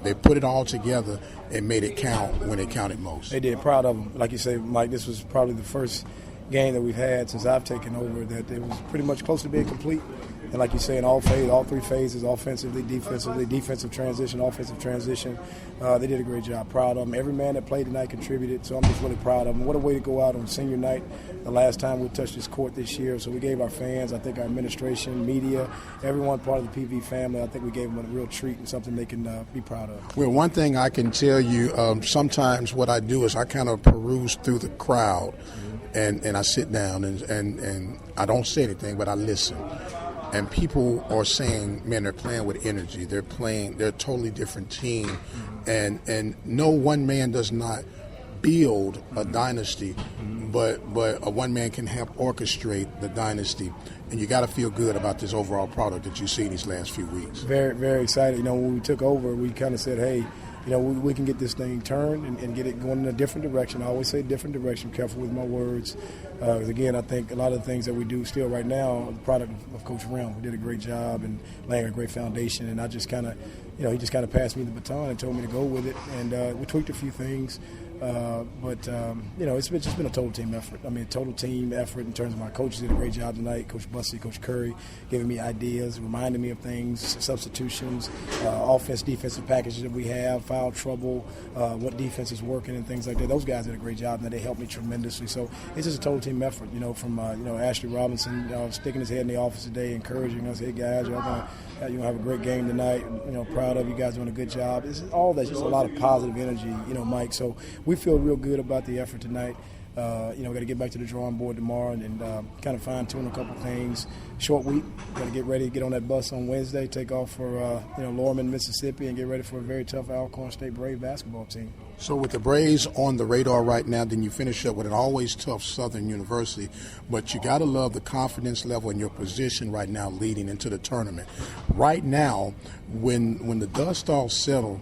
they put it all together and made it count when it counted most. They did. Proud of them. Like you say, Mike, this was probably the first game that we've had since I've taken over that it was pretty much close to being complete. And like you say, in all three phases, offensively, defensive transition, offensive transition, they did a great job. Proud of them. Every man that played tonight contributed, so I'm just really proud of them. What a way to go out on senior night, the last time we touched this court this year. So we gave our fans, I think our administration, media, everyone part of the PV family, I think we gave them a real treat and something they can be proud of. Well, one thing I can tell you, sometimes what I do is I kind of peruse through the crowd, and I sit down and I don't say anything, but I listen. And people are saying, man, they're playing with energy. They're a totally different team. And no one man does not build a dynasty, but a one man can help orchestrate the dynasty. And you got to feel good about this overall product that you see these last few weeks. Very, very excited. When we took over, we kind of said, hey, we can get this thing turned and get it going in a different direction. I always say different direction, careful with my words. Because again, I think a lot of the things that we do still right now are the product of Coach Realm. We did a great job and laying a great foundation. And I just kind of, he just kind of passed me the baton and told me to go with it. And we tweaked a few things. But it's just been a total team effort. I mean, total team effort in terms of my coaches did a great job tonight. Coach Bussey, Coach Curry, giving me ideas, reminding me of things, substitutions, offense, defensive packages that we have, foul trouble, what defense is working and things like that. Those guys did a great job and they helped me tremendously. So it's just a total team effort, from Ashley Robinson sticking his head in the office today, encouraging us, hey guys, y'all gonna have a great game tonight. Proud of you guys doing a good job. It's all that's just a lot of positive energy, Mike. So we feel real good about the effort tonight. We got to get back to the drawing board tomorrow and kind of fine-tune a couple things. Short week. Got to get ready to get on that bus on Wednesday, take off for Lorman, Mississippi, and get ready for a very tough Alcorn State Brave basketball team. So with the Braves on the radar right now, then you finish up with an always tough Southern University, but you got to love the confidence level in your position right now leading into the tournament. Right now, when the dust all settled,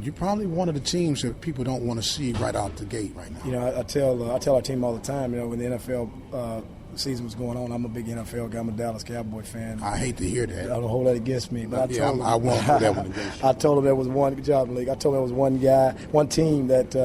you're probably one of the teams that people don't want to see right out the gate right now. I tell our team all the time, when the NFL season was going on, I'm a big NFL guy. I'm a Dallas Cowboy fan. I hate to hear that. I don't hold that against me. But I won't hold that one against you. I told him there was one team that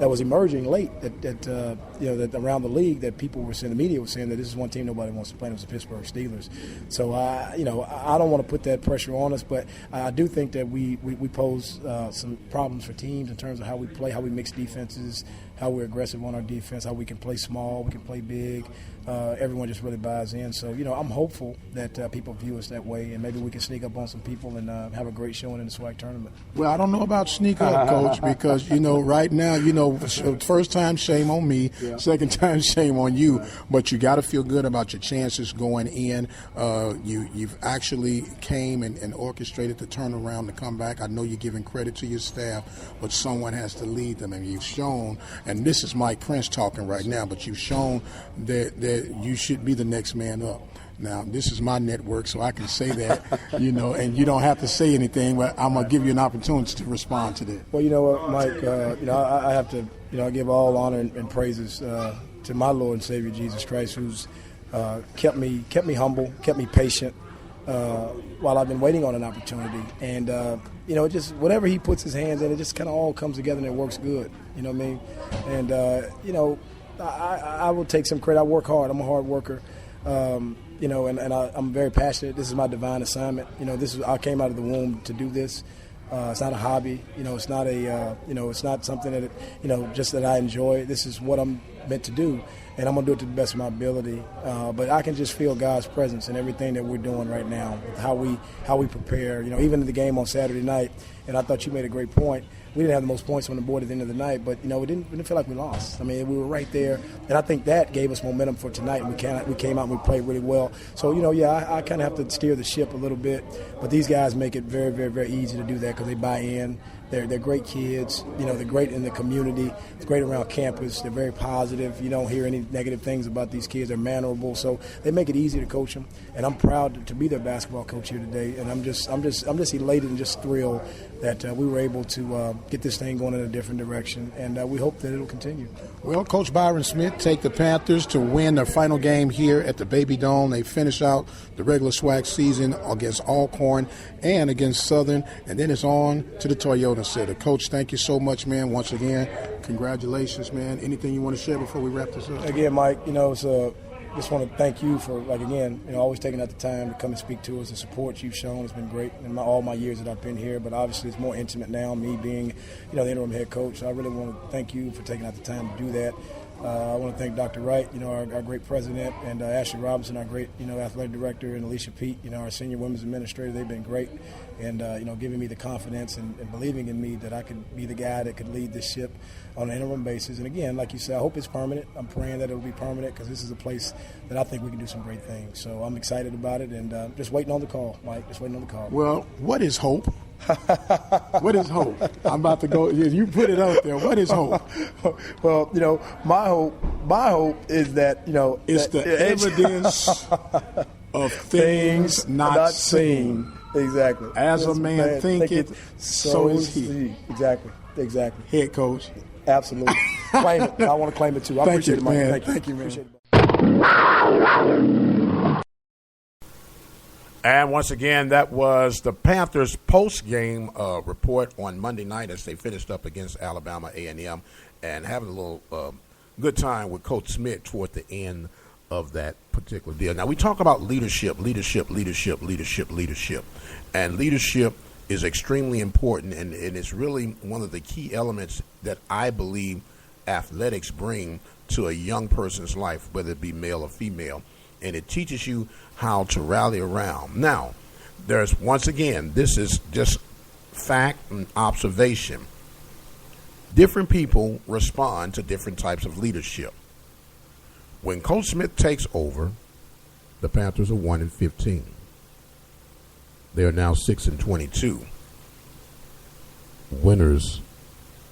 was emerging late that that around the league that people were saying, the media was saying that this is one team nobody wants to play, and it was the Pittsburgh Steelers. So I don't want to put that pressure on us, but I do think that we pose some problems for teams in terms of how we play, how we mix defenses, how we're aggressive on our defense, how we can play small, we can play big. Everyone just really buys in. So, I'm hopeful that people view us that way, and maybe we can sneak up on some people and have a great showing in the SWAC tournament. Well, I don't know about sneak up, Coach, because, right now, first time, shame on me. Yeah. Second time, shame on you. But you got to feel good about your chances going in. You've actually came and orchestrated the turnaround to come back. I know you're giving credit to your staff, but someone has to lead them. And you've shown, and this is Mike Prince talking right now, but you've shown that you should be the next man up. Now, this is my network, so I can say that, and you don't have to say anything, but I'm going to give you an opportunity to respond to that. Well, you know what, Mike, I have to, I give all honor and praises to my Lord and Savior, Jesus Christ, who's kept me humble, kept me patient while I've been waiting on an opportunity. And, just whatever he puts his hands in, it just kind of all comes together and it works good. You know what I mean? And, I will take some credit. I work hard. I'm a hard worker. And I'm very passionate. This is my divine assignment. I came out of the womb to do this. It's not a hobby. It's not it's not something that, just that I enjoy. This is what I'm meant to do, and I'm going to do it to the best of my ability. But I can just feel God's presence in everything that we're doing right now, with how we prepare. Even in the game on Saturday night, and I thought you made a great point. We didn't have the most points on the board at the end of the night, but we didn't feel like we lost. I mean, we were right there, and I think that gave us momentum for tonight. And we came out and we played really well. So I kind of have to steer the ship a little bit, but these guys make it very, very, very easy to do that because they buy in. They're great kids. They're great in the community. It's great around campus. They're very positive. You don't hear any negative things about these kids. They're mannerable, so they make it easy to coach them. And I'm proud to be their basketball coach here today. And I'm just elated and just thrilled that we were able to get this thing going in a different direction. And we hope that it'll continue. Well, Coach Byron Smith take the Panthers to win their final game here at the Baby Dome. They finish out the regular SWAC season against Alcorn and against Southern, and then it's on to the Toyota Center. Coach, thank you so much, man. Once again, congratulations, man. Anything you want to share before we wrap this up? Again, Mike, just want to thank you for, always taking out the time to come and speak to us. The support you've shown has been great in all my years that I've been here, but obviously it's more intimate now, me being, the interim head coach. So I really want to thank you for taking out the time to do that. I want to thank Dr. Wright, our great president, and Ashley Robinson, our great, athletic director, and Alicia Pete, our senior women's administrator. They've been great, and giving me the confidence and believing in me that I could be the guy that could lead this ship on an interim basis. And again, like you said, I hope it's permanent. I'm praying that it'll be permanent because this is a place that I think we can do some great things. So I'm excited about it, and just waiting on the call, Mike. Just waiting on the call. Well, what is hope? What is hope? I'm about to go. You put it out there. What is hope? Well, my hope is that it's the evidence of things not seen. Exactly. As a man thinketh, so is he. Exactly. Head coach. Absolutely. Claim it. I want to claim it too. I appreciate it, man. Thank you, man. Appreciate it. And once again, that was the Panthers post-game report on Monday night as they finished up against Alabama A&M and having a little good time with Coach Smith toward the end of that particular deal. Now, we talk about leadership. And leadership is extremely important, and it's really one of the key elements that I believe athletics bring to a young person's life, whether it be male or female. And it teaches you how to rally around. Now, once again, this is just fact and observation. Different people respond to different types of leadership. When Coach Smith takes over, the Panthers are 1-15. They are now 6-22. Winners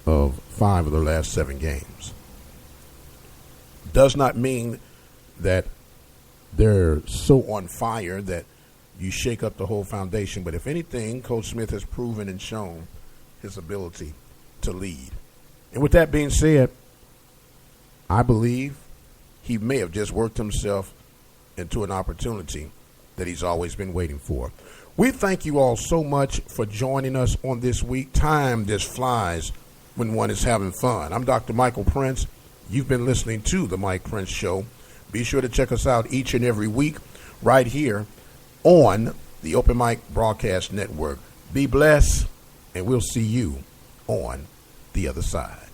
of 5 of the last 7 games. Does not mean that they're so on fire that you shake up the whole foundation. But if anything, Coach Smith has proven and shown his ability to lead. And with that being said, I believe he may have just worked himself into an opportunity that he's always been waiting for. We thank you all so much for joining us on this week. Time just flies when one is having fun. I'm Dr. Michael Prince. You've been listening to The Mike Prince Show. Be sure to check us out each and every week right here on the Open Mic Broadcast Network. Be blessed, and we'll see you on the other side.